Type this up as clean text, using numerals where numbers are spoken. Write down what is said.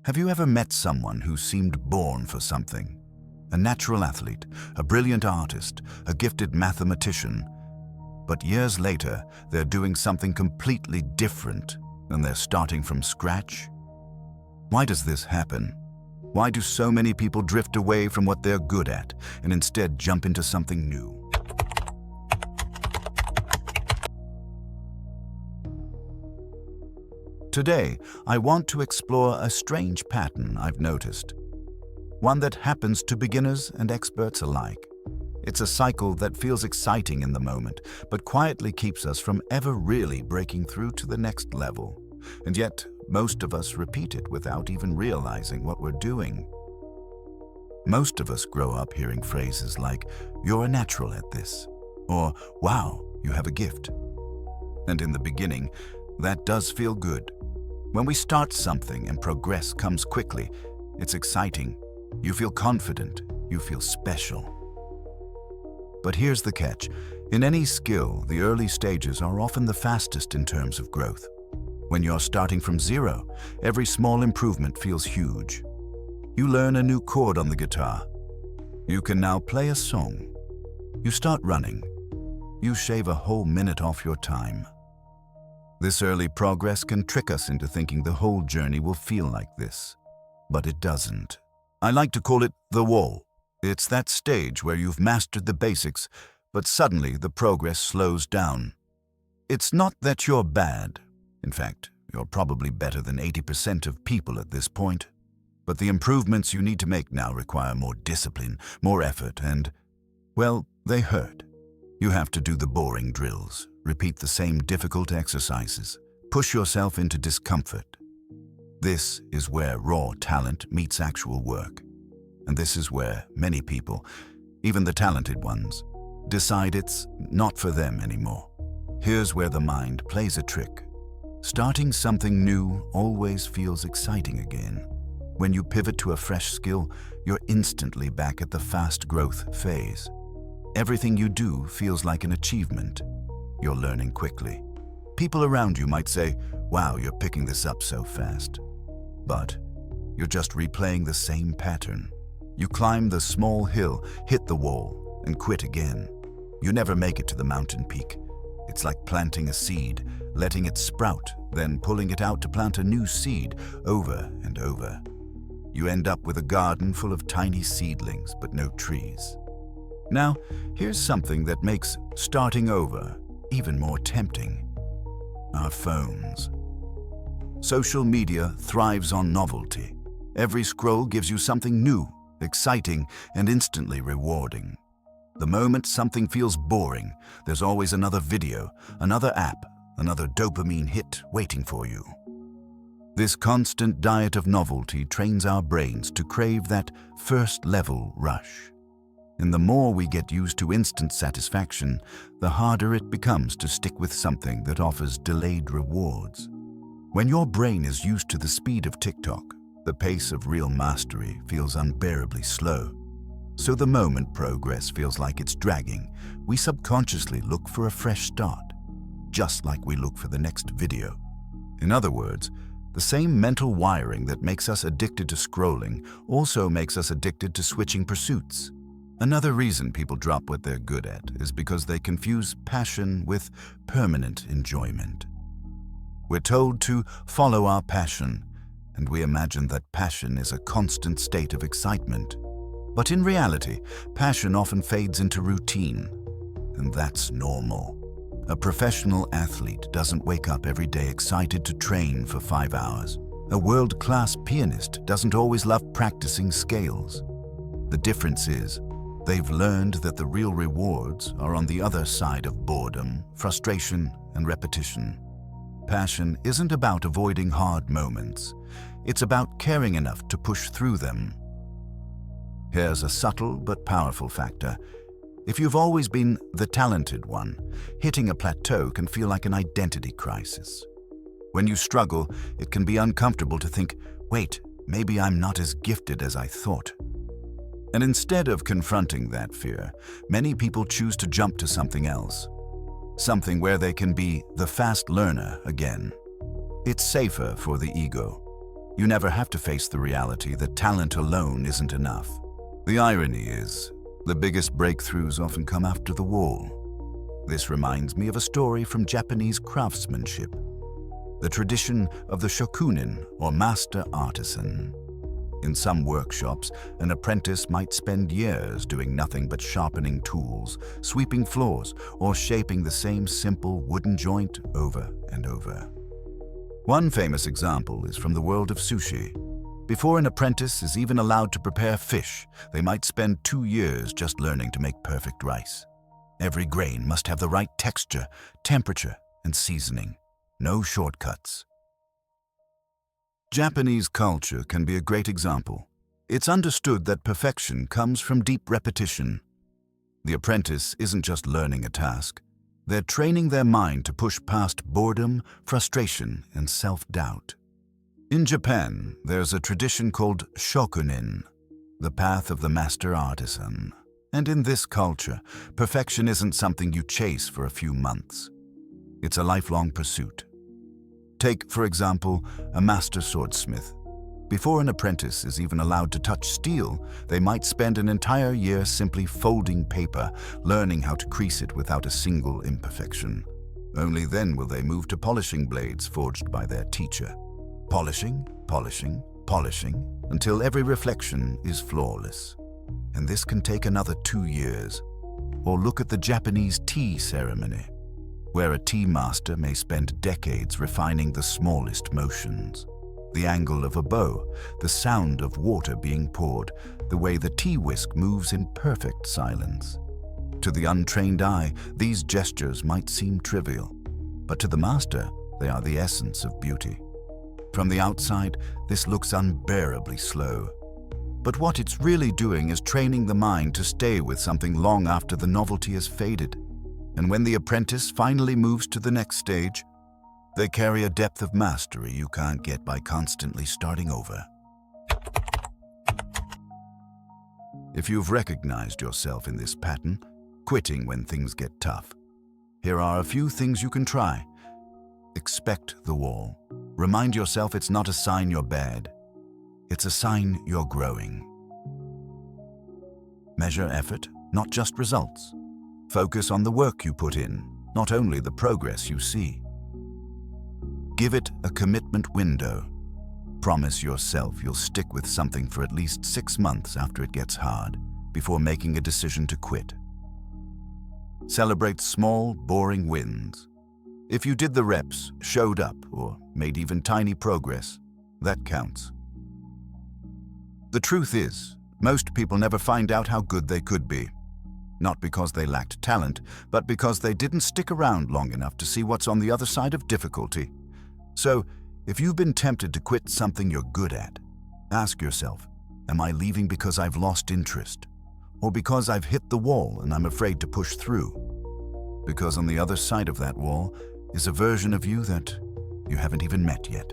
Have you ever met someone who seemed born for something? A natural athlete, a brilliant artist, a gifted mathematician. But years later, they're doing something completely different and they're starting from scratch? Why does this happen? Why do so many people drift away from what they're good at and instead jump into something new? Today, I want to explore a strange pattern I've noticed. One that happens to beginners and experts alike. It's a cycle that feels exciting in the moment, but quietly keeps us from ever really breaking through to the next level. And yet, most of us repeat it without even realizing what we're doing. Most of us grow up hearing phrases like, "You're a natural at this," or "Wow, you have a gift." And in the beginning, that does feel good. When we start something and progress comes quickly, it's exciting. You feel confident, you feel special. But here's the catch. In any skill, the early stages are often the fastest in terms of growth. When you're starting from zero, every small improvement feels huge. You learn a new chord on the guitar. You can now play a song. You start running. You shave a whole minute off your time. This early progress can trick us into thinking the whole journey will feel like this. But it doesn't. I like to call it the wall. It's that stage where you've mastered the basics, but suddenly the progress slows down. It's not that you're bad. In fact, you're probably better than 80% of people at this point. But the improvements you need to make now require more discipline, more effort, and, well, they hurt. You have to do the boring drills, repeat the same difficult exercises, push yourself into discomfort. This is where raw talent meets actual work. And this is where many people, even the talented ones, decide it's not for them anymore. Here's where the mind plays a trick. Starting something new always feels exciting again. When you pivot to a fresh skill, you're instantly back at the fast growth phase. Everything you do feels like an achievement. You're learning quickly. People around you might say, "Wow, you're picking this up so fast." But you're just replaying the same pattern. You climb the small hill, hit the wall, and quit again. You never make it to the mountain peak. It's like planting a seed, letting it sprout, then pulling it out to plant a new seed over and over. You end up with a garden full of tiny seedlings, but no trees. Now, here's something that makes starting over even more tempting. Our phones. Social media thrives on novelty. Every scroll gives you something new, exciting, and instantly rewarding. The moment something feels boring, there's always another video, another app, another dopamine hit waiting for you. This constant diet of novelty trains our brains to crave that first-level rush. And the more we get used to instant satisfaction, the harder it becomes to stick with something that offers delayed rewards. When your brain is used to the speed of TikTok, the pace of real mastery feels unbearably slow. So the moment progress feels like it's dragging, we subconsciously look for a fresh start, just like we look for the next video. In other words, the same mental wiring that makes us addicted to scrolling also makes us addicted to switching pursuits. Another reason people drop what they're good at is because they confuse passion with permanent enjoyment. We're told to follow our passion, and we imagine that passion is a constant state of excitement. But in reality, passion often fades into routine, and that's normal. A professional athlete doesn't wake up every day excited to train for 5 hours. A world-class pianist doesn't always love practicing scales. The difference is, they've learned that the real rewards are on the other side of boredom, frustration, and repetition. Passion isn't about avoiding hard moments. It's about caring enough to push through them. Here's a subtle but powerful factor. If you've always been the talented one, hitting a plateau can feel like an identity crisis. When you struggle, it can be uncomfortable to think, wait, maybe I'm not as gifted as I thought. And instead of confronting that fear, many people choose to jump to something else. Something where they can be the fast learner again. It's safer for the ego. You never have to face the reality that talent alone isn't enough. The irony is, the biggest breakthroughs often come after the wall. This reminds me of a story from Japanese craftsmanship, the tradition of the shokunin, or master artisan. In some workshops, an apprentice might spend years doing nothing but sharpening tools, sweeping floors, or shaping the same simple wooden joint over and over. One famous example is from the world of sushi. Before an apprentice is even allowed to prepare fish, they might spend 2 years just learning to make perfect rice. Every grain must have the right texture, temperature, and seasoning. No shortcuts. Japanese culture can be a great example. It's understood that perfection comes from deep repetition. The apprentice isn't just learning a task. They're training their mind to push past boredom, frustration, and self-doubt. In Japan, there's a tradition called shokunin, the path of the master artisan. And in this culture, perfection isn't something you chase for a few months. It's a lifelong pursuit. Take, for example, a master swordsmith. Before an apprentice is even allowed to touch steel, they might spend an entire year simply folding paper, learning how to crease it without a single imperfection. Only then will they move to polishing blades forged by their teacher. Polishing, polishing, polishing, until every reflection is flawless. And this can take another 2 years. Or look at the Japanese tea ceremony, where a tea master may spend decades refining the smallest motions. The angle of a bow, the sound of water being poured, the way the tea whisk moves in perfect silence. To the untrained eye, these gestures might seem trivial, but to the master, they are the essence of beauty. From the outside, this looks unbearably slow. But what it's really doing is training the mind to stay with something long after the novelty has faded. And when the apprentice finally moves to the next stage, they carry a depth of mastery you can't get by constantly starting over. If you've recognized yourself in this pattern, quitting when things get tough, here are a few things you can try. Expect the wall. Remind yourself it's not a sign you're bad. It's a sign you're growing. Measure effort, not just results. Focus on the work you put in, not only the progress you see. Give it a commitment window. Promise yourself you'll stick with something for at least 6 months after it gets hard, before making a decision to quit. Celebrate small, boring wins. If you did the reps, showed up, or made even tiny progress, that counts. The truth is, most people never find out how good they could be. Not because they lacked talent, but because they didn't stick around long enough to see what's on the other side of difficulty. So, if you've been tempted to quit something you're good at, ask yourself, am I leaving because I've lost interest? Or because I've hit the wall and I'm afraid to push through? Because on the other side of that wall is a version of you that you haven't even met yet.